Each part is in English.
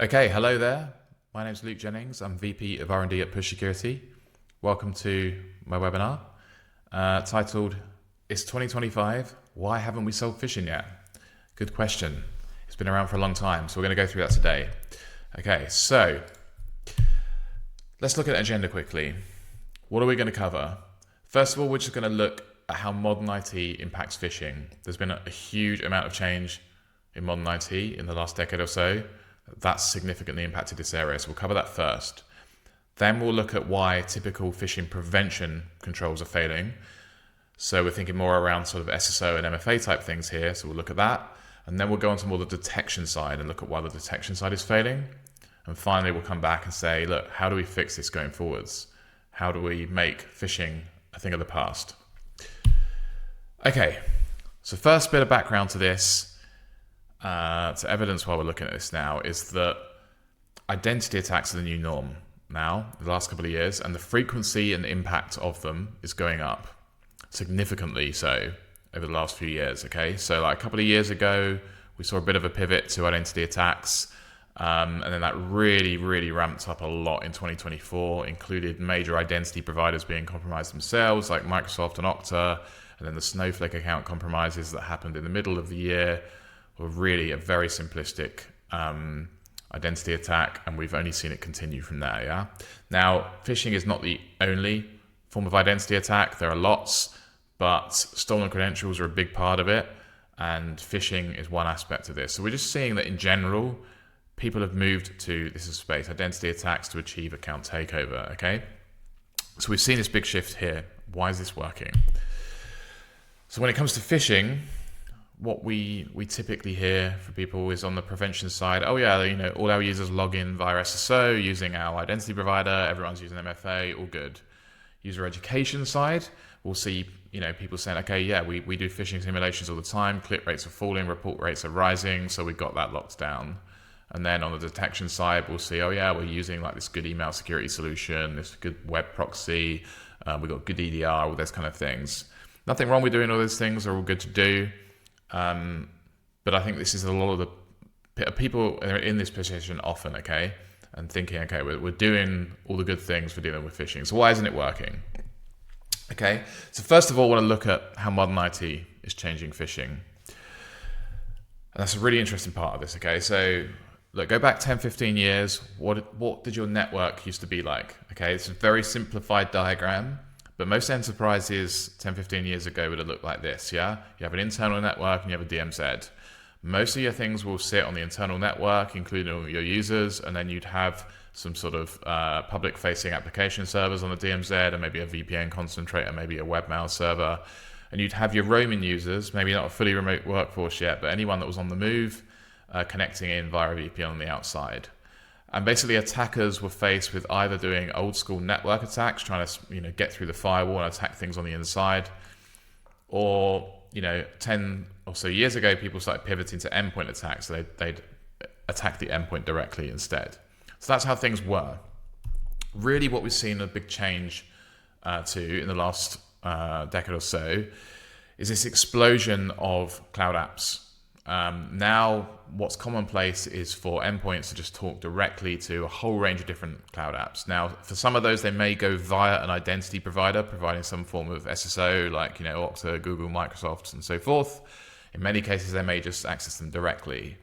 Okay, hello there. My name is Luke Jennings. I'm VP of R&D at Push Security. Welcome to my webinar titled, It's 2025, why haven't we solved phishing yet? Good question. It's been around for a long time, so we're going to go through that today. Okay, so let's look at the agenda quickly. What are we going to cover? First of all, we're just going to look at how modern IT impacts phishing. There's been a huge amount of change in modern IT in the last decade or so. That's significantly impacted this area, so we'll cover that first. Then we'll look at why typical phishing prevention controls are failing. So we're thinking more around sort of SSO and MFA type things here, so we'll look at that. And then we'll go on to more the detection side and look at why the detection side is failing. And finally, we'll come back and say, look, how do we fix this going forwards? How do we make phishing a thing of the past? Okay, so first bit of background to this, to evidence why we're looking at this now, is that identity attacks are the new norm now, the last couple of years, and the frequency and impact of them is going up significantly so over the last few years. Okay, so like a couple of years ago, we saw a bit of a pivot to identity attacks, and then that really ramped up a lot in 2024, included major identity providers being compromised themselves, like Microsoft and Okta, and then the Snowflake account compromises that happened in the middle of the year were really a very simplistic identity attack, and we've only seen it continue from there. Yeah. Now, phishing is not the only form of identity attack. There are lots, but stolen credentials are a big part of it, and phishing is one aspect of this. So we're just seeing that in general, people have moved to this space, identity attacks to achieve account takeover. Okay. So we've seen this big shift here. Why is this working? So when it comes to phishing, what we typically hear from people is on the prevention side, oh yeah, all our users log in via SSO using our identity provider, everyone's using MFA, all good. User education side, we'll see people saying, okay, yeah, we do phishing simulations all the time, click rates are falling, report rates are rising, so we've got that locked down. And then on the detection side, we'll see, oh yeah, we're using like this good email security solution, this good web proxy, we've got good EDR, all those kind of things. Nothing wrong with doing all those things, they're all good to do. But I think this is a lot of the people are in this position often, okay, and thinking, okay, we're doing all the good things for dealing with phishing. So why isn't it working? Okay, so first of all, I want to look at how modern IT is changing phishing. And that's a really interesting part of this, okay? So look, go back 10, 15 years. What did your network used to be like? Okay, it's a very simplified diagram. But most enterprises 10, 15 years ago would have looked like this, yeah? You have an internal network and you have a DMZ. Most of your things will sit on the internal network, including all your users, and then you'd have some sort of public-facing application servers on the DMZ, and maybe a VPN concentrator, maybe a webmail server. And you'd have your roaming users, maybe not a fully remote workforce yet, but anyone that was on the move, connecting in via a VPN on the outside. And basically attackers were faced with either doing old school network attacks, trying to get through the firewall and attack things on the inside, or 10 or so years ago, people started pivoting to endpoint attacks, so they'd attack the endpoint directly instead. So that's how things were. Really what we've seen a big change to in the last decade or so is this explosion of cloud apps. Now, what's commonplace is for endpoints to just talk directly to a whole range of different cloud apps. Now, for some of those, they may go via an identity provider, providing some form of SSO, like Okta, Google, Microsoft, and so forth. In many cases, they may just access them directly.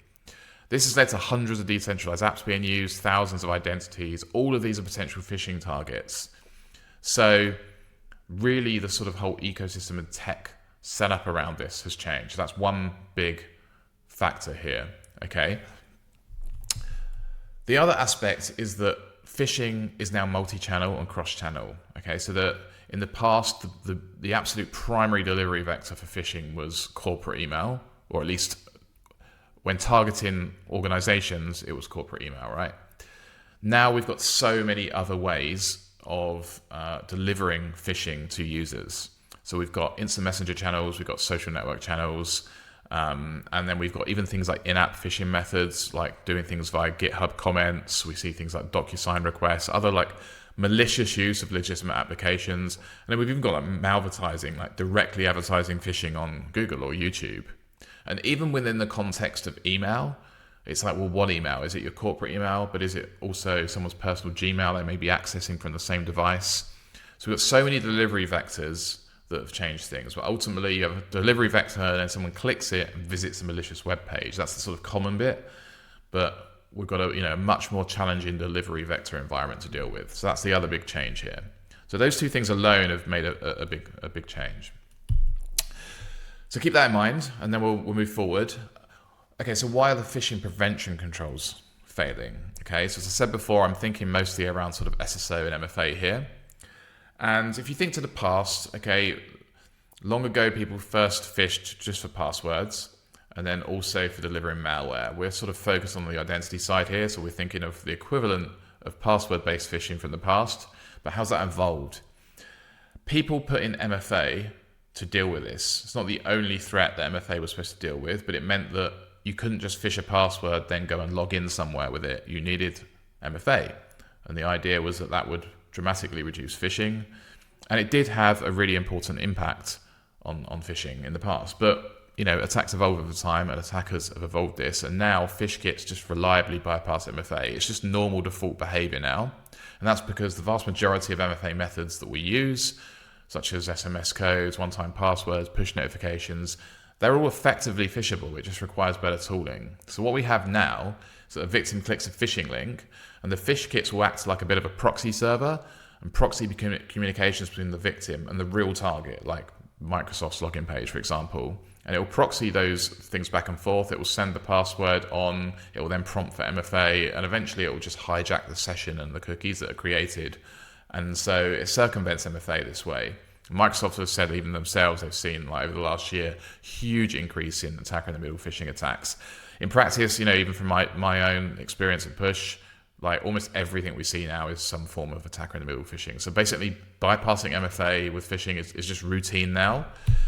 This has led to hundreds of decentralized apps being used, thousands of identities. All of these are potential phishing targets. So, really, the sort of whole ecosystem and tech setup around this has changed. That's one big factor here, okay? The other aspect is that phishing is now multi-channel and cross-channel, okay? So that in the past, the absolute primary delivery vector for phishing was corporate email, or at least when targeting organizations, it was corporate email, right? Now we've got so many other ways of delivering phishing to users. So we've got instant messenger channels, we've got social network channels, and then we've got even things like in-app phishing methods, like doing things via GitHub comments. We see things like DocuSign requests, other like malicious use of legitimate applications. And then we've even got like malvertising, like directly advertising phishing on Google or YouTube. And even within the context of email, It's like, well, what email? Is it your corporate email? But is it also someone's personal Gmail they may be accessing from the same device? So we've got so many delivery vectors that have changed things. But ultimately, you have a delivery vector and then someone clicks it and visits a malicious web page. That's the sort of common bit. But we've got a much more challenging delivery vector environment to deal with. So that's the other big change here. So those two things alone have made a big change. So keep that in mind, and then we'll move forward. Okay, so why are the phishing prevention controls failing? Okay, so as I said before, I'm thinking mostly around sort of SSO and MFA here. And if you think to the past, okay, long ago people first phished just for passwords and then also for delivering malware. We're sort of focused on the identity side here, so we're thinking of the equivalent of password-based phishing from the past, but how's that evolved? People put in MFA to deal with this. It's not the only threat that MFA was supposed to deal with, but it meant that you couldn't just phish a password, then go and log in somewhere with it. You needed MFA. And the idea was that that would dramatically reduce phishing. And it did have a really important impact on phishing in the past. But, attacks evolve over time and attackers have evolved this. And now phish kits just reliably bypass MFA. It's just normal default behavior now. And that's because the vast majority of MFA methods that we use, such as SMS codes, one-time passwords, push notifications, they're all effectively phishable. It just requires better tooling. So what we have now is that a victim clicks a phishing link, and the phish kits will act like a bit of a proxy server and proxy communications between the victim and the real target, like Microsoft's login page, for example. And it will proxy those things back and forth. It will send the password on. It will then prompt for MFA, and eventually it will just hijack the session and the cookies that are created. And so it circumvents MFA this way. Microsoft has said even themselves they've seen over the last year huge increase in attacker in the middle phishing attacks. In practice, even from my own experience at Push, almost everything we see now is some form of attacker in the middle phishing. So basically bypassing MFA with phishing is just routine now.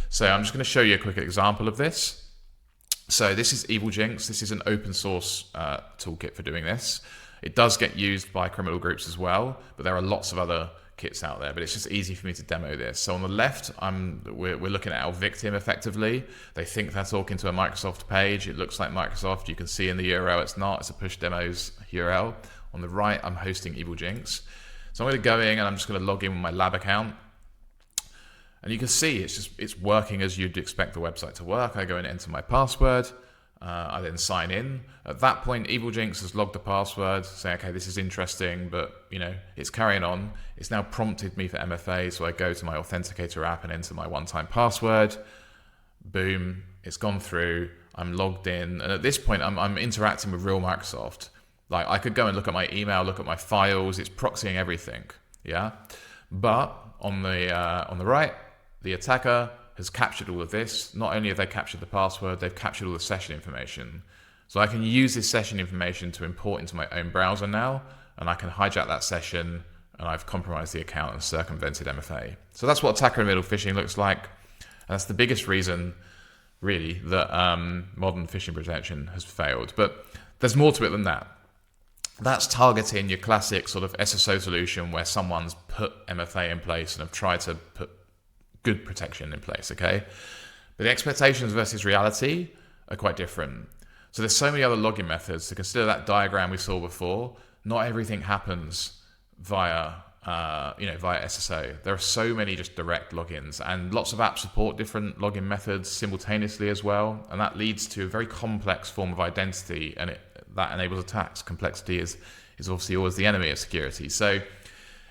So I'm just going to show you a quick example of this. So this is Evil Jinx. This is an open source toolkit for doing this. It does get used by criminal groups as well, but there are lots of other kits out there, but it's just easy for me to demo this. So on the left, we're looking at our victim effectively. They think they're talking to a Microsoft page. It looks like Microsoft. You can see in the URL it's not. It's a push demos URL. On the right, I'm hosting Evil Jinx. So I'm going to go in and I'm just going to log in with my lab account. And you can see it's working as you'd expect the website to work. I go and enter my password. I then sign in. At that point, Evil Jinx has logged the password, saying, okay, this is interesting, but it's carrying on. It's now prompted me for MFA, so I go to my authenticator app and enter my one-time password. Boom, it's gone through. I'm logged in, and at this point, I'm interacting with real Microsoft. I could go and look at my email, look at my files. It's proxying everything, yeah. But on the right, the attacker has captured all of this. Not only have they captured the password, they've captured all the session information. So I can use this session information to import into my own browser now, and I can hijack that session, and I've compromised the account and circumvented MFA. So that's what attacker in the middle phishing looks like. And that's the biggest reason, really, that modern phishing prevention has failed. But there's more to it than that. That's targeting your classic sort of SSO solution where someone's put MFA in place and have tried to put good protection in place, okay? But the expectations versus reality are quite different. So there's so many other login methods. To consider that diagram we saw before, not everything happens via SSO. There are so many just direct logins, and lots of apps support different login methods simultaneously as well, and that leads to a very complex form of identity, and that enables attacks. Complexity is obviously always the enemy of security. So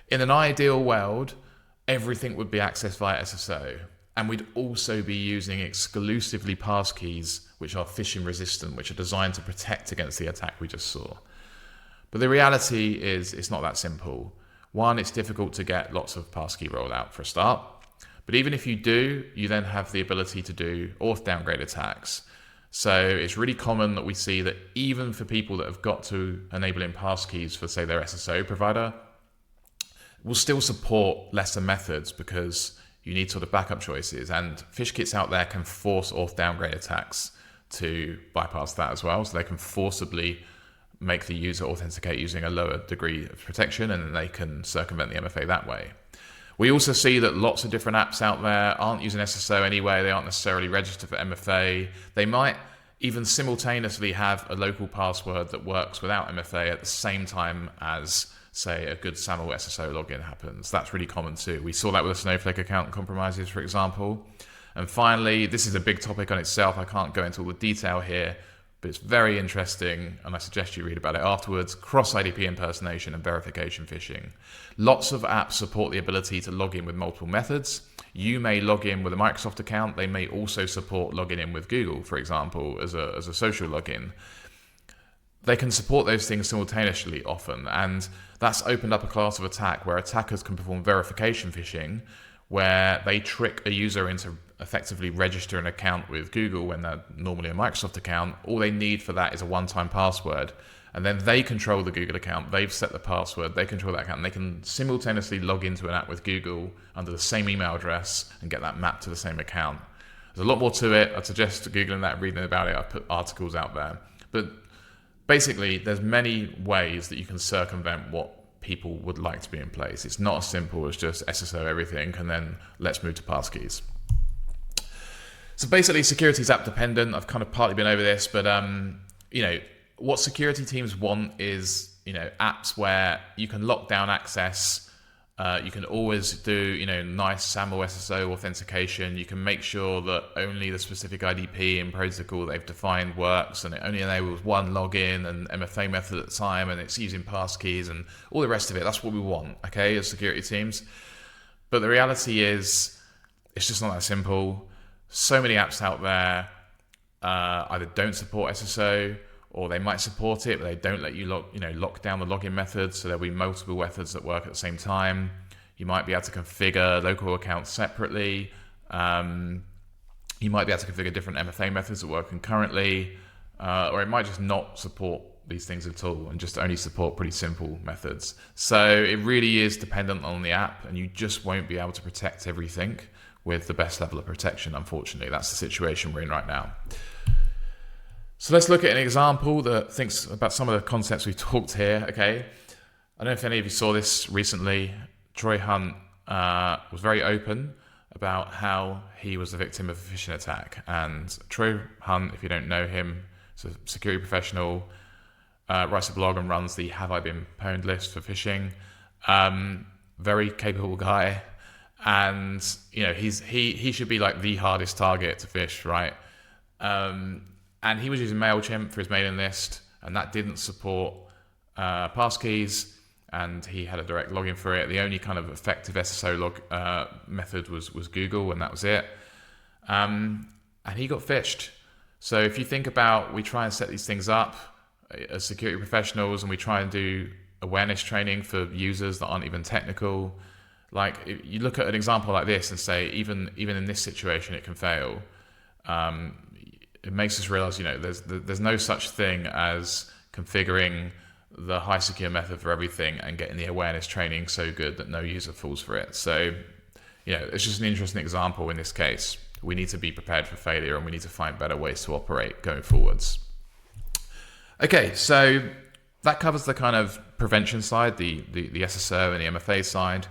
in an ideal world, everything would be accessed via SSO, and we'd also be using exclusively passkeys which are phishing resistant, which are designed to protect against the attack we just saw. But the reality is it's not that simple. One, it's difficult to get lots of passkey rollout for a start, but even if you do, you then have the ability to do auth downgrade attacks. So it's really common that we see that even for people that have got to enabling passkeys for, say, their SSO provider, will still support lesser methods because you need sort of backup choices, and phish kits out there can force auth downgrade attacks to bypass that as well. So they can forcibly make the user authenticate using a lower degree of protection, and then they can circumvent the MFA that way. We also see that lots of different apps out there aren't using SSO anyway. They aren't necessarily registered for MFA. They might even simultaneously have a local password that works without MFA at the same time as, say, a good SAML SSO login happens. That's really common too. We saw that with the Snowflake account compromises, for example. And finally, this is a big topic on itself. I can't go into all the detail here, but it's very interesting, and I suggest you read about it afterwards. Cross-IDP impersonation and verification phishing. Lots of apps support the ability to log in with multiple methods. You may log in with a Microsoft account. They may also support logging in with Google, for example, as a social login. They can support those things simultaneously often, and that's opened up a class of attack where attackers can perform verification phishing, where they trick a user into effectively register an account with Google when they're normally a Microsoft account. All they need for that is a one-time password, and then they control the Google account. They've set the password, they control that account, and they can simultaneously log into an app with Google under the same email address and get that mapped to the same account. There's a lot more to it. I'd suggest Googling that, reading about it. I've put articles out there. But basically, there's many ways that you can circumvent what people would like to be in place. It's not as simple as just SSO everything and then let's move to passkeys. So basically, security is app dependent. I've kind of partly been over this, but what security teams want is apps where you can lock down access. You can always do nice SAML SSO authentication. You can make sure that only the specific IDP and protocol they've defined works, and it only enables one login and MFA method at a time, and it's using passkeys and all the rest of it. That's what we want, okay, as security teams. But the reality is, it's just not that simple. So many apps out there either don't support SSO, or they might support it, but they don't let you lock down the login methods. So there'll be multiple methods that work at the same time. You might be able to configure local accounts separately. You might be able to configure different MFA methods that work concurrently, or it might just not support these things at all and just only support pretty simple methods. So it really is dependent on the app, and you just won't be able to protect everything with the best level of protection, unfortunately. That's the situation we're in right now. So let's look at an example that thinks about some of the concepts we've talked here, okay? I don't know if any of you saw this recently. Troy Hunt was very open about how he was the victim of a phishing attack. And Troy Hunt, if you don't know him, is a security professional, writes a blog and runs the Have I Been Pwned list for phishing. Very capable guy. And he should be like the hardest target to phish, right? And he was using MailChimp for his mailing list, and that didn't support passkeys, and he had a direct login for it. The only kind of effective SSO method was Google, and that was it. And he got phished. So if you think about, we try and set these things up as security professionals, and we try and do awareness training for users that aren't even technical. Like, if you look at an example like this and say, even in this situation, it can fail. It makes us realize, there's no such thing as configuring the high secure method for everything and getting the awareness training so good that no user falls for it. So, it's just an interesting example in this case. We need to be prepared for failure, and we need to find better ways to operate going forwards. Okay, so that covers the kind of prevention side, the SSO and the MFA side.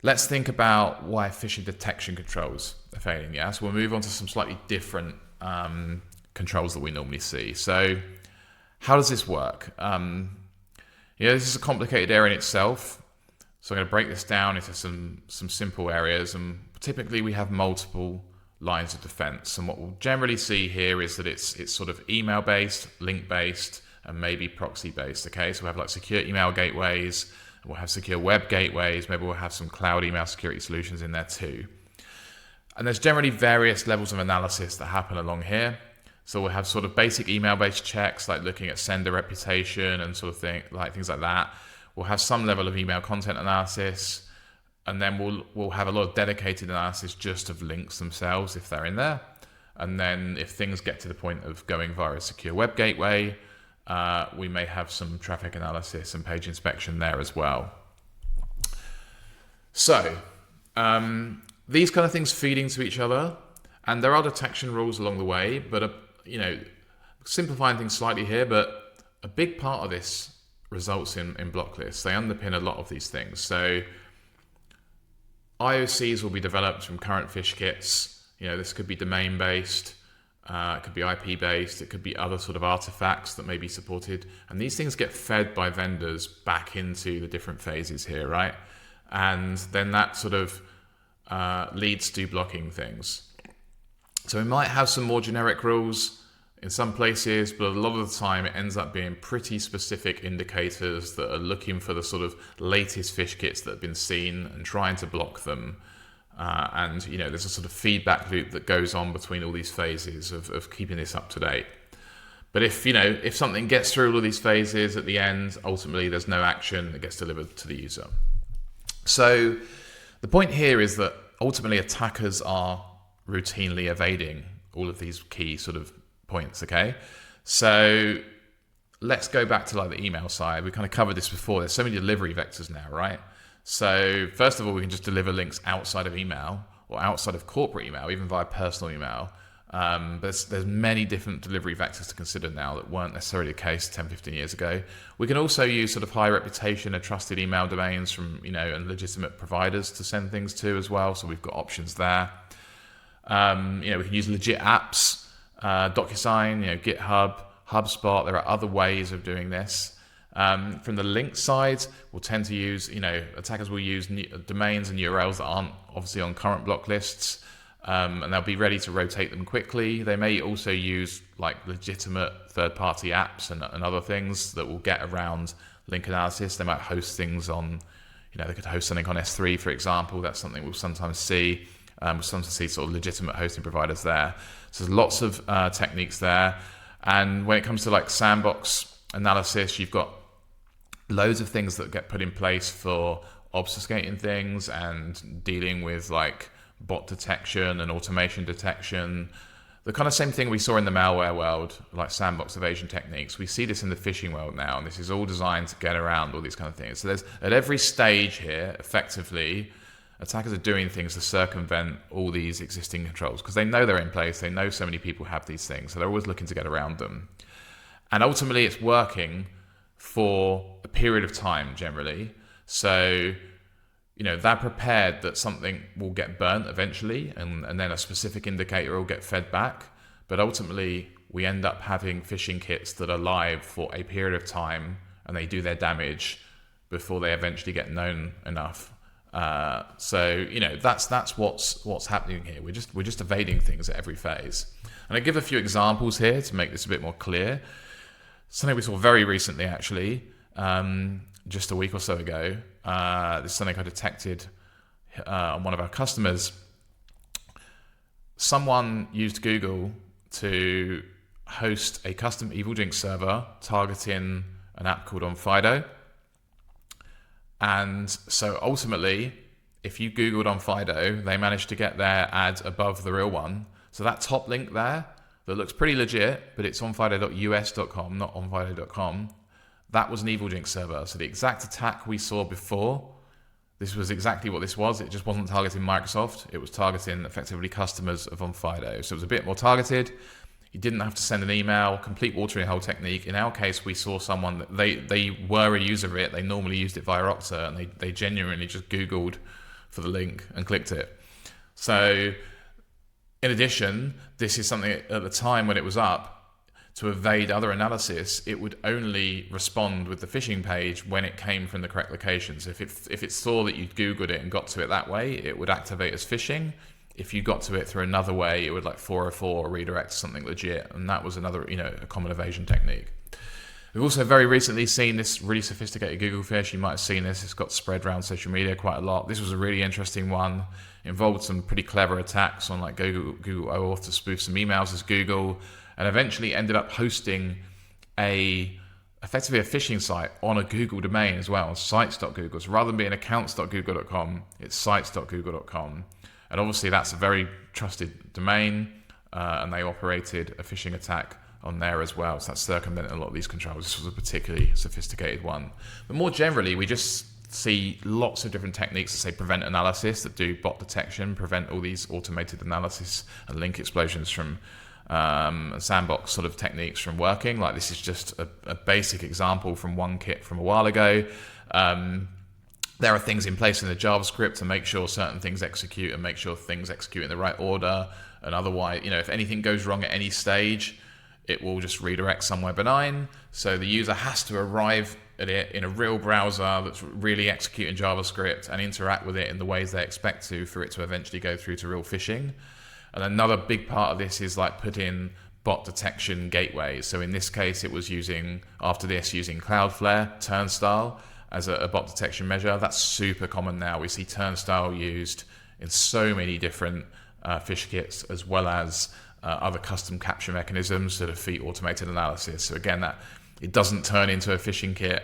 Let's think about why phishing detection controls are failing. Yeah, so we'll move on to some slightly different controls that we normally see. So how does this work? This is a complicated area in itself. So I'm going to break this down into some simple areas, and typically we have multiple lines of defense. And what we'll generally see here is that it's sort of email based, link based, and maybe proxy based. Okay, so we have like secure email gateways, we'll have secure web gateways, maybe we'll have some cloud email security solutions in there too. And there's generally various levels of analysis that happen along here. So we'll have sort of basic email-based checks, like looking at sender reputation and sort of things like that. We'll have some level of email content analysis, and then we'll have a lot of dedicated analysis just of links themselves if they're in there. And then if things get to the point of going via a secure web gateway, we may have some traffic analysis and page inspection there as well. So these kind of things feed into each other, and there are detection rules along the way, but simplifying things slightly here, but a big part of this results in block lists. They underpin a lot of these things. So IOCs will be developed from current phish kits. This could be domain based. It could be IP based. It could be other sort of artifacts that may be supported. And these things get fed by vendors back into the different phases here, right? And then that sort of leads to blocking things. So we might have some more generic rules in some places, but a lot of the time it ends up being pretty specific indicators that are looking for the sort of latest phish kits that have been seen and trying to block them. And there's a sort of feedback loop that goes on between all these phases of keeping this up to date. But if something gets through all of these phases at the end, ultimately there's no action that gets delivered to the user. So the point here is that ultimately attackers are routinely evading all of these key sort of points, okay? So let's go back to like the email side. We kind of covered this before. There's so many delivery vectors now, right? So first of all, we can just deliver links outside of email or outside of corporate email, even via personal email. There's many different delivery vectors to consider now that weren't necessarily the case 10, 15 years ago. We can also use sort of high reputation and trusted email domains from, and legitimate providers to send things to as well. So we've got options there. We can use legit apps, DocuSign, GitHub, HubSpot. There are other ways of doing this. From the link side, we'll tend to use, attackers will use domains and URLs that aren't obviously on current block lists, and they'll be ready to rotate them quickly. They may also use like legitimate third-party apps and other things that will get around link analysis. They might host things on, they could host something on S3, for example. That's something we'll sometimes see. We'll sometimes see sort of legitimate hosting providers there. So there's lots of techniques there. And when it comes to like sandbox analysis, you've got loads of things that get put in place for obfuscating things and dealing with like bot detection and automation detection. The kind of same thing we saw in the malware world, like sandbox evasion techniques. We see this in the phishing world now, and this is all designed to get around all these kind of things. So there's at every stage here, effectively, attackers are doing things to circumvent all these existing controls because they know they're in place. They know so many people have these things, so they're always looking to get around them. And ultimately, it's working for a period of time generally. So, they're prepared that something will get burnt eventually, and then a specific indicator will get fed back. But ultimately, we end up having phishing kits that are live for a period of time, and they do their damage before they eventually get known enough. So that's what's happening here. We're just evading things at every phase. And I give a few examples here to make this a bit more clear. Something we saw very recently, actually, just a week or so ago. This is something I detected on one of our customers. Someone used Google to host a custom Evil Jinx server targeting an app called OnFido. And so ultimately, if you Googled OnFido, they managed to get their ad above the real one. So that top link there, that looks pretty legit, but it's onfido.us.com, not onfido.com. That was an Evil Jinx server. So the exact attack we saw before, this was exactly what this was. It just wasn't targeting Microsoft. It was targeting effectively customers of OnFido. So it was a bit more targeted. You didn't have to send an email, complete watering hole technique. In our case, we saw someone that they were a user of it. They normally used it via Okta, and they genuinely just Googled for the link and clicked it. So in addition, this is something at the time when it was up, to evade other analysis, it would only respond with the phishing page when it came from the correct location. So if it saw that you'd Googled it and got to it that way, it would activate as phishing. If you got to it through another way, it would like 404 redirect to something legit. And that was another, a common evasion technique. We've also very recently seen this really sophisticated Google phish. You might have seen this. It's got spread around social media quite a lot. This was a really interesting one. It involved some pretty clever attacks on like Google OAuth to spoof some emails as Google, and eventually ended up hosting effectively a phishing site on a Google domain as well, sites.google. So rather than being accounts.google.com, it's sites.google.com. And obviously that's a very trusted domain, and they operated a phishing attack on there as well. So that's circumventing a lot of these controls. This was a particularly sophisticated one. But more generally, we just see lots of different techniques to say prevent analysis that do bot detection, prevent all these automated analysis and link explosions from sandbox sort of techniques from working. Like this is just a basic example from one kit from a while ago. There are things in place in the JavaScript to make sure certain things execute and make sure things execute in the right order. and otherwise, if anything goes wrong at any stage, it will just redirect somewhere benign. So the user has to arrive at it in a real browser that's really executing JavaScript and interact with it in the ways they expect to for it to eventually go through to real phishing. And another big part of this is like put in bot detection gateways. So in this case, it was using Cloudflare, Turnstile as a bot detection measure. That's super common now. We see Turnstile used in so many different phish kits, as well as other custom capture mechanisms to defeat automated analysis. So again, that it doesn't turn into a phishing kit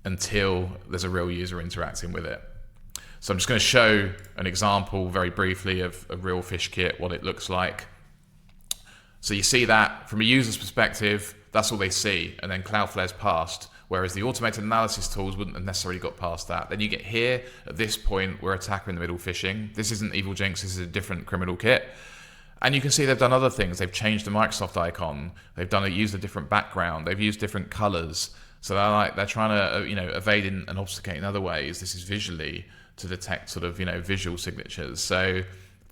until there's a real user interacting with it. So I'm just going to show an example very briefly of a real phish kit, what it looks like. So you see that from a user's perspective, that's all they see, and then Cloudflare's passed, whereas the automated analysis tools wouldn't have necessarily got past that. Then you get here, at this point, we're attacker in the middle phishing. This isn't Evil Jinx, this is a different criminal kit. And you can see they've done other things. They've changed the Microsoft icon. They've used a different background. They've used different colors. So they're trying to evade and obfuscate in other ways. This is visually to detect sort of visual signatures. So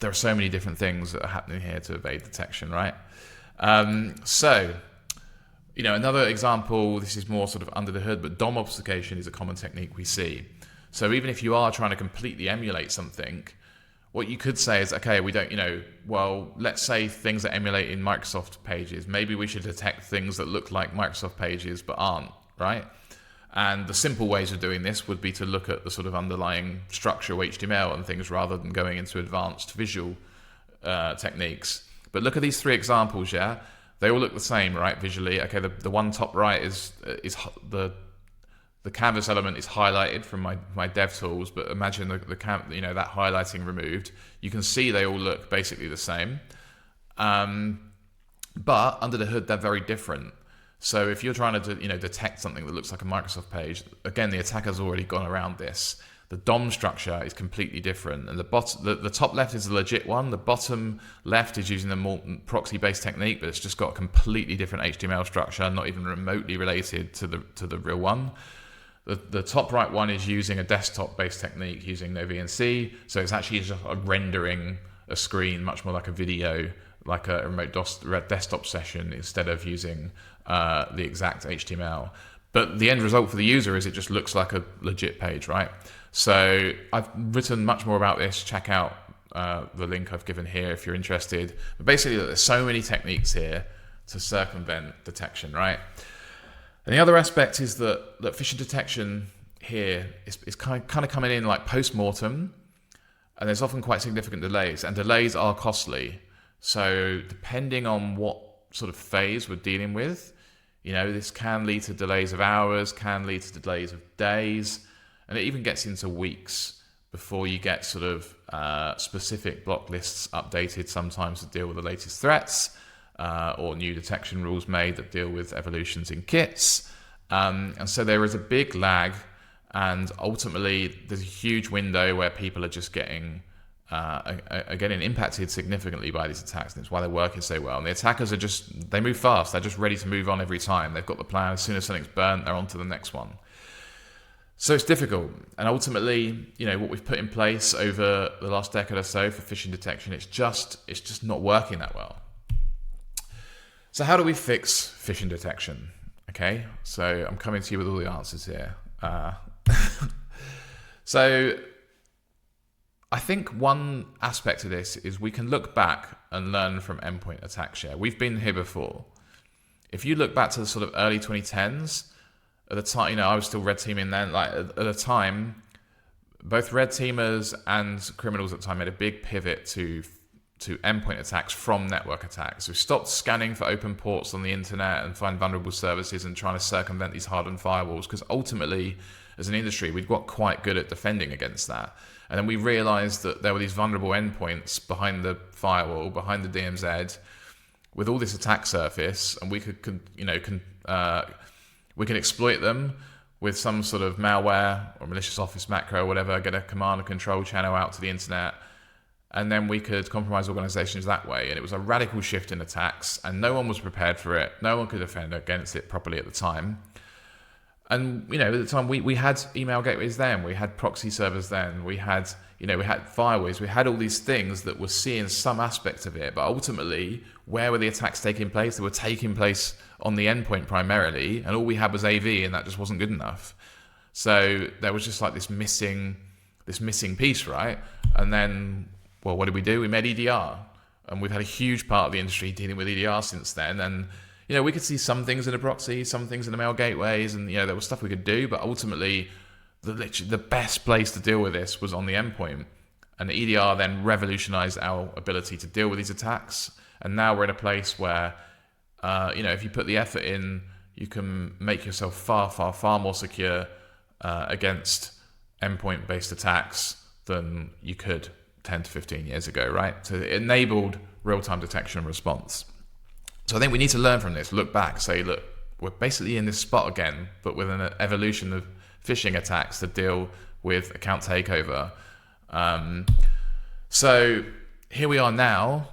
there are so many different things that are happening here to evade detection, right? Another example, this is more sort of under the hood, but DOM obfuscation is a common technique we see. So even if you are trying to completely emulate something, what you could say is, okay, we don't, let's say things that emulate in Microsoft pages, maybe we should detect things that look like Microsoft pages but aren't, right? And the simple ways of doing this would be to look at the sort of underlying structure of HTML and things rather than going into advanced visual techniques. But look at these three examples, yeah? They all look the same, right, visually. Okay, the one top right is the canvas element is highlighted from my dev tools, but imagine that highlighting removed. You can see they all look basically the same. But under the hood, they're very different. So if you're trying to detect something that looks like a Microsoft page, again, the attacker's already gone around this. The DOM structure is completely different, and the top left is the legit one. The bottom left is using the more proxy-based technique, but it's just got a completely different HTML structure, not even remotely related to the real one. The top right one is using a desktop-based technique using no VNC, so it's actually just rendering a screen much more like a video, like a remote desktop session, instead of using the exact HTML. But the end result for the user is it just looks like a legit page, right? So I've written much more about this. Check out the link I've given here if you're interested. But basically, there's so many techniques here to circumvent detection, right? And the other aspect is that phishing detection here is kind of coming in like post-mortem, and there's often quite significant delays, and delays are costly. So depending on what sort of phase we're dealing with, this can lead to delays of hours, can lead to delays of days, and it even gets into weeks before you get sort of specific block lists updated sometimes to deal with the latest threats, or new detection rules made that deal with evolutions in kits. And so there is a big lag, and ultimately there's a huge window where people are just getting impacted significantly by these attacks, and it's why they're working so well. And the attackers they move fast. They're just ready to move on every time. They've got the plan. As soon as something's burnt, they're on to the next one. So it's difficult. And ultimately, what we've put in place over the last decade or so for phishing detection, it's just not working that well. So how do we fix phishing detection? Okay, so I'm coming to you with all the answers here. So I think one aspect of this is we can look back and learn from endpoint attack share. We've been here before. If you look back to the sort of early 2010s, at the time, I was still red teaming then. Like at the time, both red teamers and criminals at the time made a big pivot to endpoint attacks from network attacks. We stopped scanning for open ports on the internet and find vulnerable services and trying to circumvent these hardened firewalls, because ultimately, as an industry, we'd got quite good at defending against that. And then we realized that there were these vulnerable endpoints behind the firewall, behind the DMZ, with all this attack surface, and we could exploit them with some sort of malware or malicious Office macro or whatever, get a command and control channel out to the internet, and then we could compromise organizations that way. And it was a radical shift in attacks, and no one was prepared for it. No one could defend against it properly at the time. And, at the time, we had email gateways then, we had proxy servers then, we had, we had firewalls, we had all these things that were seeing some aspect of it, but ultimately, where were the attacks taking place? They were taking place on the endpoint primarily, and all we had was AV, and that just wasn't good enough. So there was just like this missing piece, right? And then, well, what did we do? We made EDR, and we've had a huge part of the industry dealing with EDR since then. And we could see some things in the proxy, some things in the mail gateways, and there was stuff we could do, but ultimately, the best place to deal with this was on the endpoint. And the EDR then revolutionized our ability to deal with these attacks. And now we're in a place where, if you put the effort in, you can make yourself far, far, far more secure against endpoint-based attacks than you could 10 to 15 years ago, right? So it enabled real-time detection and response. So I think we need to learn from this, look back, say, look, we're basically in this spot again, but with an evolution of phishing attacks to deal with account takeover. So here we are now,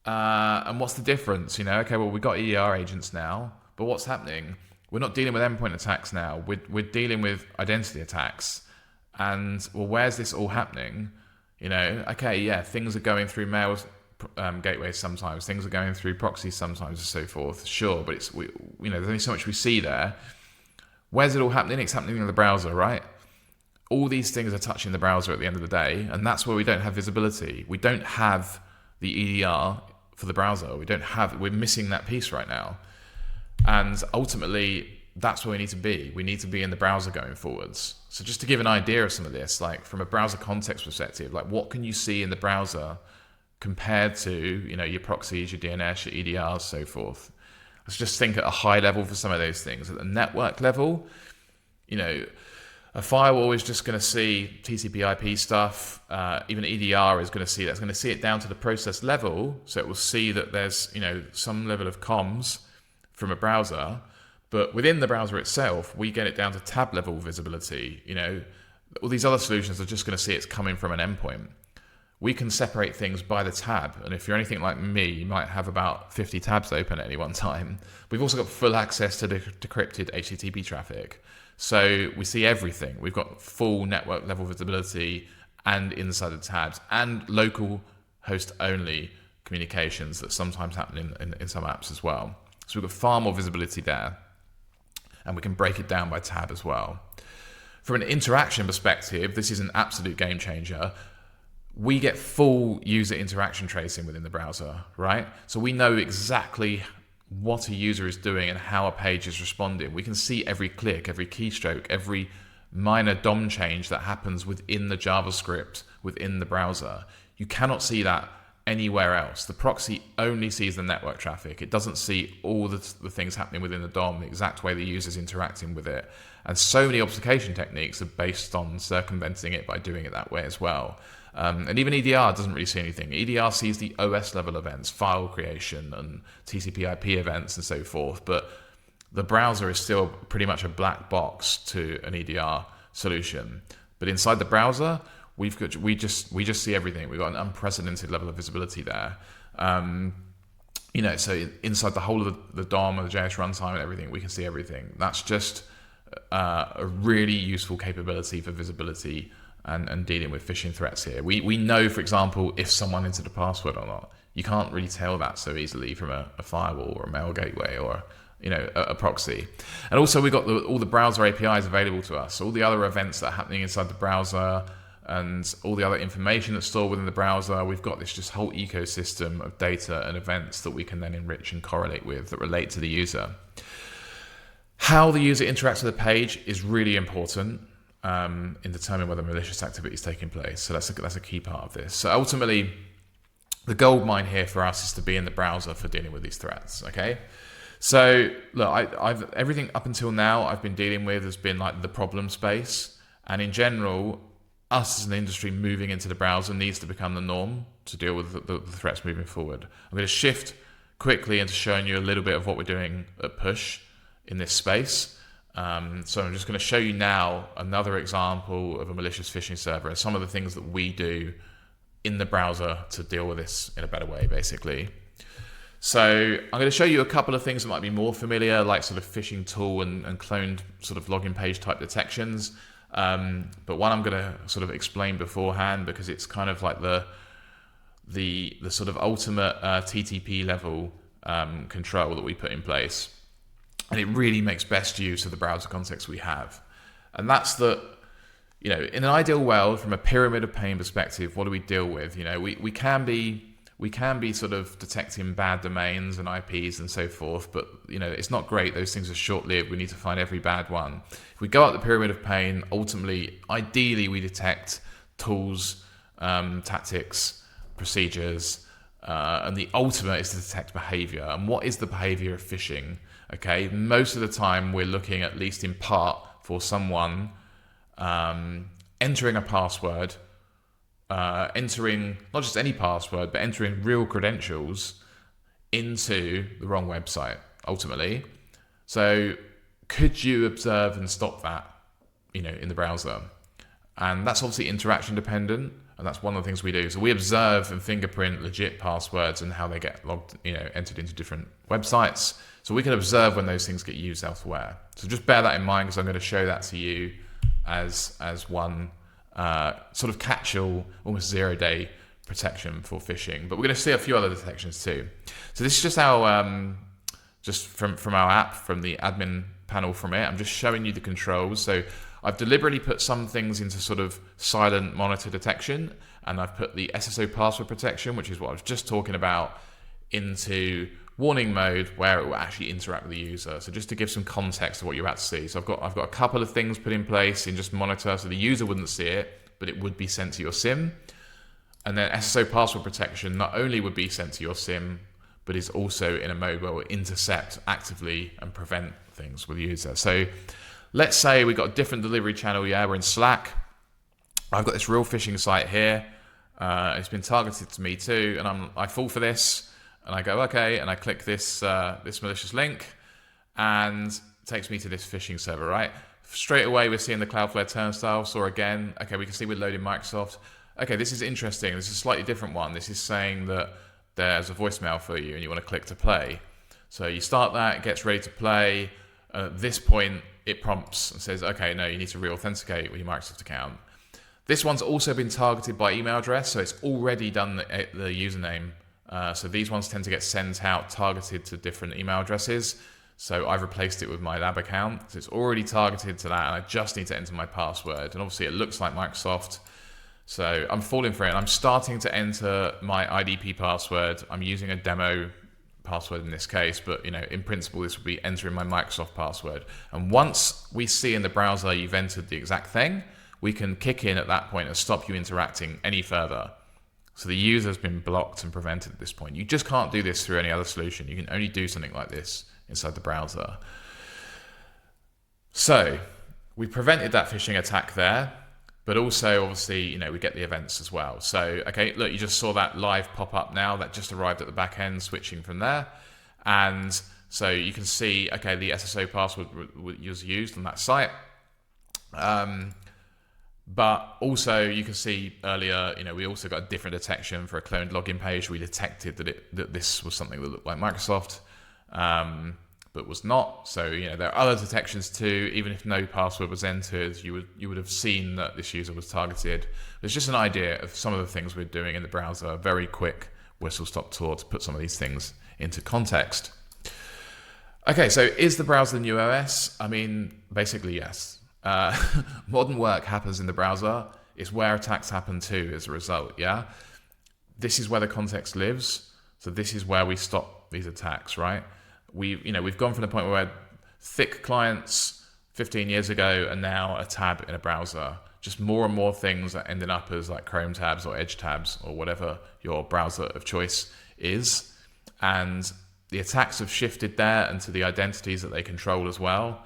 and what's the difference? Okay, well, we've got EDR agents now, but what's happening? We're not dealing with endpoint attacks now. We're dealing with identity attacks. And, well, where's this all happening? Okay, yeah, things are going through mail gateways sometimes. Things are going through proxies sometimes and so forth. Sure, but there's only so much we see there. Where's it all happening? It's happening in the browser, right? All these things are touching the browser at the end of the day, and that's where we don't have visibility. We don't have the EDR for the browser. We're missing that piece right now. And ultimately, that's where we need to be. We need to be in the browser going forwards. So just to give an idea of some of this, like from a browser context perspective, like what can you see in the browser compared to, your proxies, your DNS, your EDRs, so forth? Let's just think at a high level for some of those things. At the network level, a firewall is just going to see TCP/IP stuff. Even EDR is going to see that. It's going to see it down to the process level, so it will see that there's some level of comms from a browser. But within the browser itself, we get it down to tab level visibility. All these other solutions are just going to see it's coming from an endpoint. We can separate things by the tab, and if you're anything like me, you might have about 50 tabs open at any one time. We've also got full access to the decrypted HTTP traffic, so we see everything. We've got full network level visibility and inside the tabs, and local host only communications that sometimes happen in some apps as well. So we've got far more visibility there, and we can break it down by tab as well. From an interaction perspective, this is an absolute game changer. We get full user interaction tracing within the browser, right? So we know exactly what a user is doing and how a page is responding. We can see every click, every keystroke, every minor DOM change that happens within the JavaScript within the browser. You cannot see that anywhere else. The proxy only sees the network traffic. It doesn't see all the things happening within the DOM, the exact way the user's interacting with it. And so many obfuscation techniques are based on circumventing it by doing it that way as well. And even EDR doesn't really see anything. EDR sees the OS level events, file creation and TCP/IP events and so forth, but the browser is still pretty much a black box to an EDR solution. But inside the browser, we just see everything. We've got an unprecedented level of visibility there. So inside the whole of the DOM and the JS runtime and everything, we can see everything. That's just a really useful capability for visibility and dealing with phishing threats here. We know, for example, if someone entered a password or not. You can't really tell that so easily from a firewall or a mail gateway or a proxy. And also we've got all the browser APIs available to us. So all the other events that are happening inside the browser and all the other information that's stored within the browser, we've got this just whole ecosystem of data and events that we can then enrich and correlate with that relate to the user. How the user interacts with the page is really important in determining whether malicious activity is taking place. So that's a key part of this. So ultimately, the gold mine here for us is to be in the browser for dealing with these threats. Okay. So look, I've everything up until now I've been dealing with has been like the problem space, and in general, us as an industry moving into the browser needs to become the norm to deal with the threats moving forward. I'm going to shift quickly into showing you a little bit of what we're doing at Push in this space. So I'm just going to show you now another example of a malicious phishing server and some of the things that we do in the browser to deal with this in a better way, basically. So I'm going to show you a couple of things that might be more familiar, like sort of phishing tool and cloned sort of login page type detections. But one I'm going to sort of explain beforehand, because it's kind of like the sort of ultimate TTP level control that we put in place. And it really makes best use of the browser context we have. And that's that, in an ideal world, from a pyramid of pain perspective, what do we deal with? We can be sort of detecting bad domains and IPs and so forth, but it's not great. Those things are short-lived. We need to find every bad one. If we go up the pyramid of pain, ultimately, ideally, we detect tools, tactics, procedures, and the ultimate is to detect behavior. And what is the behavior of phishing? Okay, most of the time we're looking, at least in part, for someone entering a password, entering not just any password, but entering real credentials into the wrong website, ultimately. So could you observe and stop that, in the browser? And that's obviously interaction dependent, and that's one of the things we do. So we observe and fingerprint legit passwords and how they get logged, entered into different websites. So we can observe when those things get used elsewhere. So just bear that in mind, because I'm going to show that to you as one sort of catch-all, almost zero-day protection for phishing. But we're going to see a few other detections too. So this is just our just from our app, from the admin panel from it. I'm just showing you the controls. So I've deliberately put some things into sort of silent monitor detection, and I've put the SSO password protection, which is what I was just talking about, into warning mode, where it will actually interact with the user. So just to give some context of what you're about to see. So I've got a couple of things put in place in just monitor, so the user wouldn't see it, but it would be sent to your SIM. And then SSO password protection not only would be sent to your SIM, but is also in a mode where we'll intercept actively and prevent things with the user. So let's say we've got a different delivery channel. We're in Slack. I've got this real phishing site here. It's been targeted to me too, and I fall for this. And I go, okay, and I click this malicious link, and it takes me to this phishing server, right? Straight away, we're seeing the Cloudflare turnstile. So again, okay, we can see we're loading Microsoft. Okay, this is interesting. This is a slightly different one. This is saying that there's a voicemail for you, and you want to click to play. So you start that, it gets ready to play. At this point, it prompts and says, okay, no, you need to re-authenticate with your Microsoft account. This one's also been targeted by email address, so it's already done the username. So these ones tend to get sent out targeted to different email addresses. So I've replaced it with my lab account. So it's already targeted to that, and I just need to enter my password. And obviously it looks like Microsoft. So I'm falling for it. I'm starting to enter my IDP password. I'm using a demo password in this case, but in principle, this would be entering my Microsoft password. And once we see in the browser you've entered the exact thing, we can kick in at that point and stop you interacting any further. So the user has been blocked and prevented at this point. You just can't do this through any other solution. You can only do something like this inside the browser. So we prevented that phishing attack there, but also obviously, we get the events as well. So, okay, look, you just saw that live pop up now that just arrived at the back end, switching from there. And so you can see, okay, the SSO password was used on that site. But also you can see earlier, we also got a different detection for a cloned login page. We detected that this was something that looked like Microsoft, but was not. So, there are other detections too. Even if no password was entered, you would have seen that this user was targeted. It's just an idea of some of the things we're doing in the browser. A very quick whistle-stop tour to put some of these things into context. Okay, so is the browser the new OS? I mean, basically yes. Modern work happens in the browser. It's where attacks happen too as a result, yeah? This is where the context lives. So this is where we stop these attacks, right? We've gone from the point where we had thick clients 15 years ago and now a tab in a browser. Just more and more things are ending up as like Chrome tabs or Edge tabs or whatever your browser of choice is. And the attacks have shifted there and to the identities that they control as well.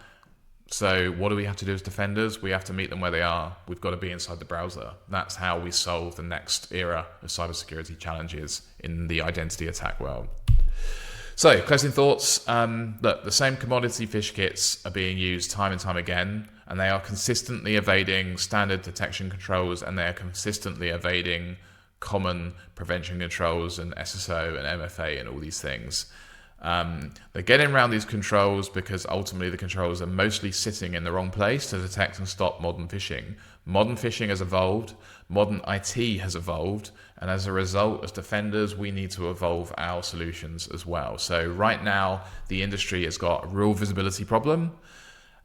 So what do we have to do as defenders? We have to meet them where they are. We've got to be inside the browser. That's how we solve the next era of cybersecurity challenges in the identity attack world. So closing thoughts. Look, the same commodity phish kits are being used time and time again, and they are consistently evading standard detection controls, and they are consistently evading common prevention controls and SSO and MFA and all these things. They're getting around these controls because ultimately the controls are mostly sitting in the wrong place to detect and stop modern phishing. Modern phishing has evolved, modern IT has evolved, and as a result, as defenders, we need to evolve our solutions as well. So right now, the industry has got a real visibility problem.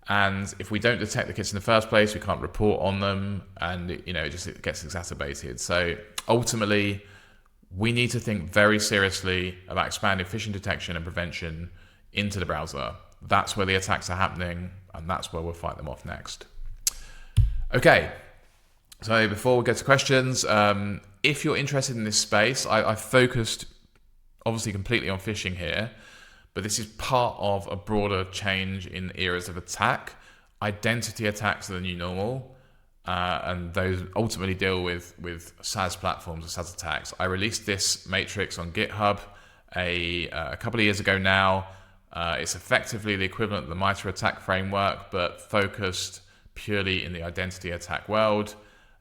And if we don't detect the kits in the first place, we can't report on them, and it gets exacerbated. So ultimately, we need to think very seriously about expanding phishing detection and prevention into the browser. That's where the attacks are happening, and that's where we'll fight them off next. Okay, so before we get to questions, if you're interested in this space, I've focused obviously completely on phishing here, but this is part of a broader change in eras of attack. Identity attacks are the new normal, and those ultimately deal with SaaS platforms or SaaS attacks. I released this matrix on GitHub a couple of years ago now. It's effectively the equivalent of the MITRE attack framework, but focused purely in the identity attack world.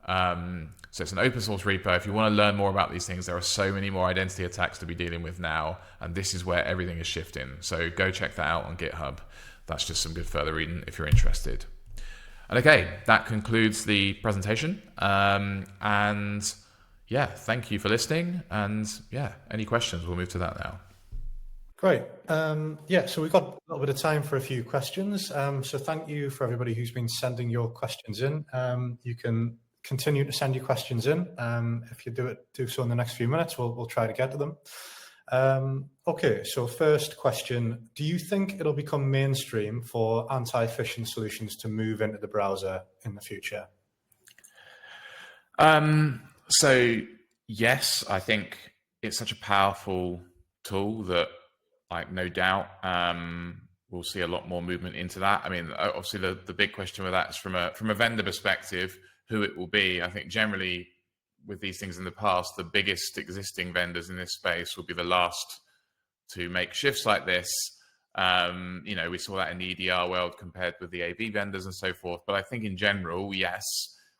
So it's an open source repo. If you want to learn more about these things, there are so many more identity attacks to be dealing with now, and this is where everything is shifting. So go check that out on GitHub. That's just some good further reading if you're interested. And okay, that concludes the presentation. And yeah, thank you for listening. And yeah, any questions? We'll move to that now. Great. Yeah, so we've got a little bit of time for a few questions. So thank you for everybody who's been sending your questions in. You can continue to send your questions in. If you do so in the next few minutes, we'll try to get to them. Okay, so first question, do you think it'll become mainstream for anti-phishing solutions to move into the browser in the future? So yes, I think it's such a powerful tool that, like, no doubt, we'll see a lot more movement into that. I mean, obviously the big question with that is from a vendor perspective, who it will be. I think generally with these things in the past, the biggest existing vendors in this space will be the last to make shifts like this. We saw that in the EDR world compared with the AV vendors and so forth. But I think in general, yes,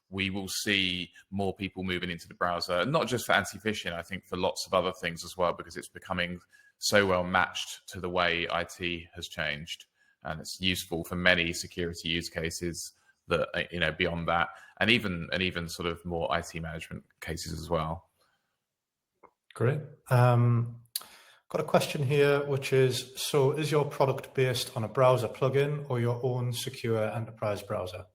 we will see more people moving into the browser, not just for anti-phishing, I think for lots of other things as well, because it's becoming so well matched to the way IT has changed. And it's useful for many security use cases that, beyond that, and even sort of more IT management cases as well. Great. Got a question here, which is, so is your product based on a browser plugin or your own secure enterprise browser?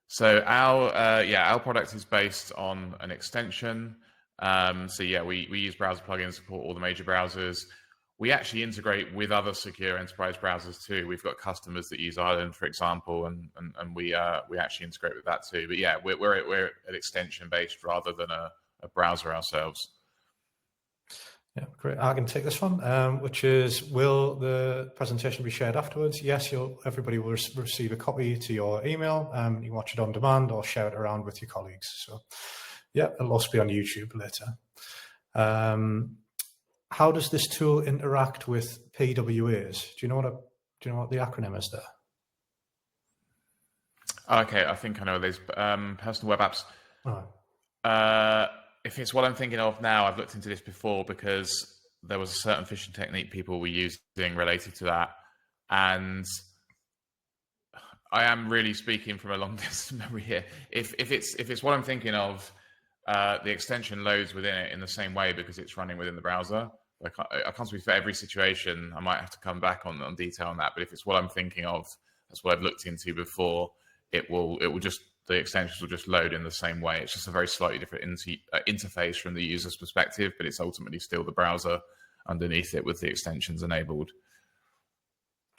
So our product is based on an extension. So yeah, we use browser plugins, support all the major browsers. We actually integrate with other secure enterprise browsers too. We've got customers that use Ireland, for example, and we actually integrate with that too. But yeah, we're an extension based rather than a browser ourselves. Yeah, great. I can take this one, which is, will the presentation be shared afterwards? Yes, everybody will receive a copy to your email. You can watch it on demand or share it around with your colleagues. So yeah, it'll also be on YouTube later. How does this tool interact with PWAs? Do you know what the acronym is there? Okay, I think I know these personal web apps. Oh. If it's what I'm thinking of now, I've looked into this before because there was a certain phishing technique people were using related to that, and I am really speaking from a long distance memory here. If it's what I'm thinking of, the extension loads within it in the same way because it's running within the browser. I can't speak for every situation. I might have to come back on detail on that. But if it's what I'm thinking of, that's what I've looked into before. It will just, the extensions will just load in the same way. It's just a very slightly different interface from the user's perspective, but it's ultimately still the browser underneath it with the extensions enabled.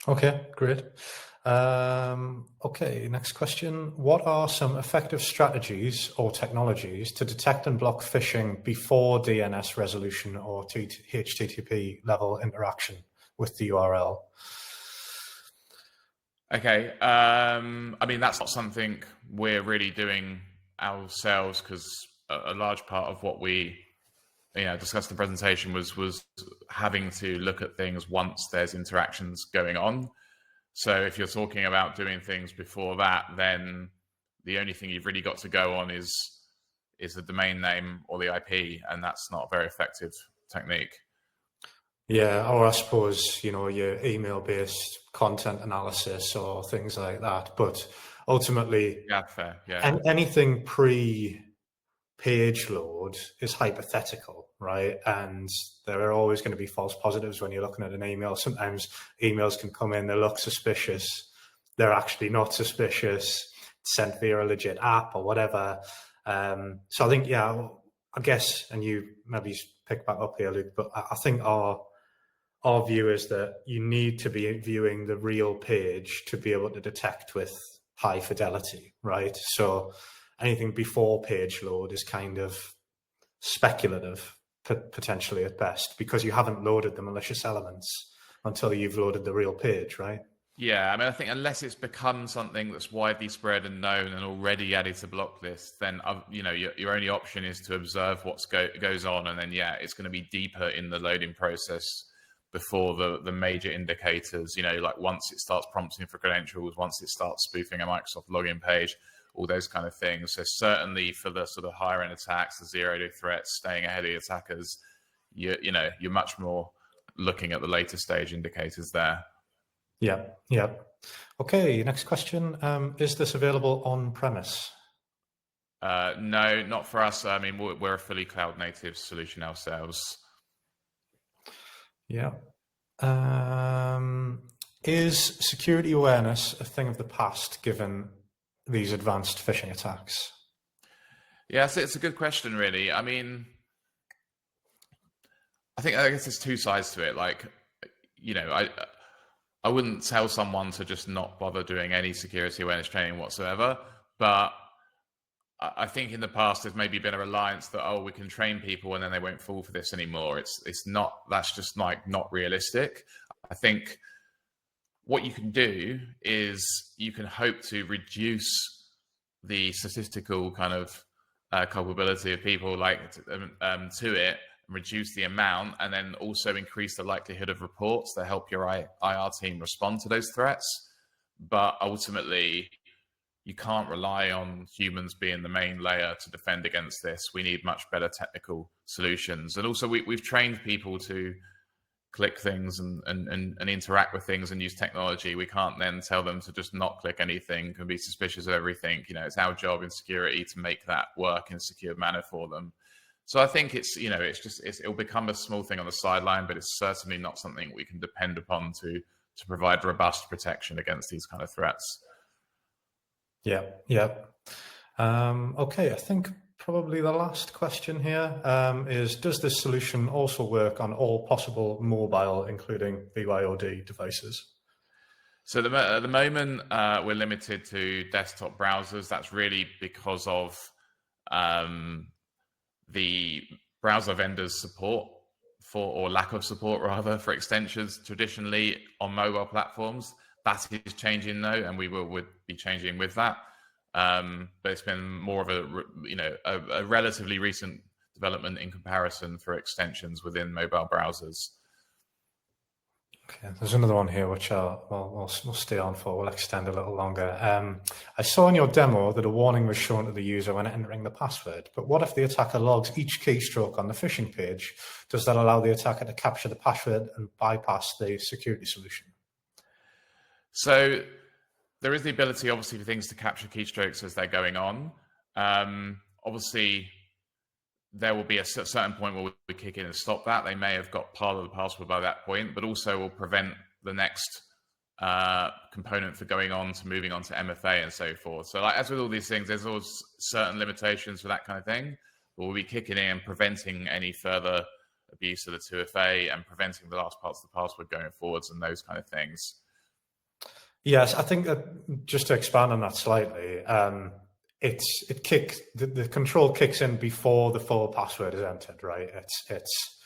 Okay, great. Okay, next question. What are some effective strategies or technologies to detect and block phishing before DNS resolution or HTTP level interaction with the URL? Okay, I mean, that's not something we're really doing ourselves because a large part of what we discussed in the presentation was having to look at things once there's interactions going on. So if you're talking about doing things before that, then the only thing you've really got to go on is the domain name or the IP, and that's not a very effective technique. Yeah, or I suppose, your email-based content analysis or things like that. But ultimately, Yeah, fair. Yeah. anything pre-page load is hypothetical, right? And there are always going to be false positives when you're looking at an email. Sometimes emails can come in, they look suspicious. They're actually not suspicious, sent via a legit app or whatever. So I think, yeah, I guess, and you maybe pick back up here, Luke, but I think our view is that you need to be viewing the real page to be able to detect with high fidelity, right? So anything before page load is kind of speculative, potentially at best, because you haven't loaded the malicious elements until you've loaded the real page, right? Yeah, I mean, I think unless it's become something that's widely spread and known and already added to block lists, then your only option is to observe what goes on, and then it's going to be deeper in the loading process before the major indicators. Like once it starts prompting for credentials, once it starts spoofing a Microsoft login page, all those kind of things. So certainly for the sort of higher end attacks, the zero-day threats, staying ahead of the attackers, you're much more looking at the later stage indicators there. Yeah, yeah. Okay, next question. Is this available on premise? No, not for us. I mean, we're a fully cloud native solution ourselves. Yeah. Is security awareness a thing of the past given these advanced phishing attacks? Yeah, so it's a good question, really. I mean, I guess there's two sides to it. Like, I wouldn't tell someone to just not bother doing any security awareness training whatsoever, but I think in the past there's maybe been a reliance that we can train people and then they won't fall for this anymore. It's not. That's just like not realistic. I think what you can do is you can hope to reduce the statistical kind of culpability of people to it, and reduce the amount, and then also increase the likelihood of reports that help your IR team respond to those threats. But ultimately, you can't rely on humans being the main layer to defend against this. We need much better technical solutions. And also we've trained people to click things and interact with things and use technology. We can't then tell them to just not click anything and be suspicious of everything. It's our job in security to make that work in a secure manner for them. So I think it'll become a small thing on the sideline, but it's certainly not something we can depend upon to provide robust protection against these kind of threats. Yeah, yeah. Okay, I think probably the last question here is, does this solution also work on all possible mobile, including BYOD devices? So at the moment, we're limited to desktop browsers. That's really because of the browser vendors' support or lack of support rather, for extensions traditionally on mobile platforms. That is changing though, and we would be changing with that. But it's been more of a relatively recent development in comparison for extensions within mobile browsers. Okay, there's another one here which we'll stay on for. We'll extend a little longer. I saw in your demo that a warning was shown to the user when entering the password, but what if the attacker logs each keystroke on the phishing page? Does that allow the attacker to capture the password and bypass the security solution? So there is the ability, obviously, for things to capture keystrokes as they're going on. Obviously, there will be a certain point where we kick in and stop that. They may have got part of the password by that point, but also will prevent the next component for going on to moving on to MFA and so forth. So as with all these things, there's always certain limitations for that kind of thing, but we'll be kicking in and preventing any further abuse of the 2FA and preventing the last parts of the password going forwards and those kind of things. Yes, I think that just to expand on that slightly, the control kicks in before the full password is entered, right? It's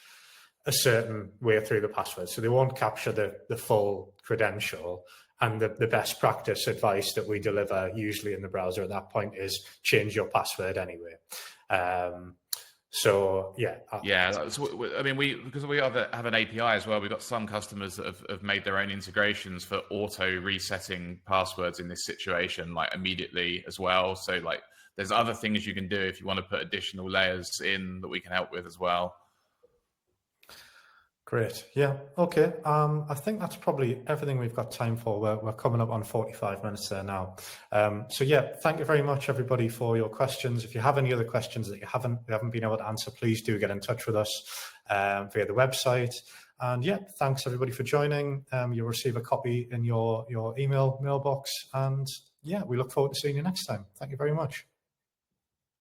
a certain way through the password, so they won't capture the full credential. And the best practice advice that we deliver usually in the browser at that point is change your password anyway. So yeah. So, I mean, because we have an API as well. We've got some customers that have made their own integrations for auto resetting passwords in this situation, like immediately as well. So there's other things you can do if you want to put additional layers in that we can help with as well. Great. Yeah. Okay. I think that's probably everything we've got time for. We're coming up on 45 minutes there now. So yeah, thank you very much, everybody, for your questions. If you have any other questions that we haven't been able to answer, please do get in touch with us via the website. And yeah, thanks everybody for joining. You'll receive a copy in your email mailbox. And yeah, we look forward to seeing you next time. Thank you very much.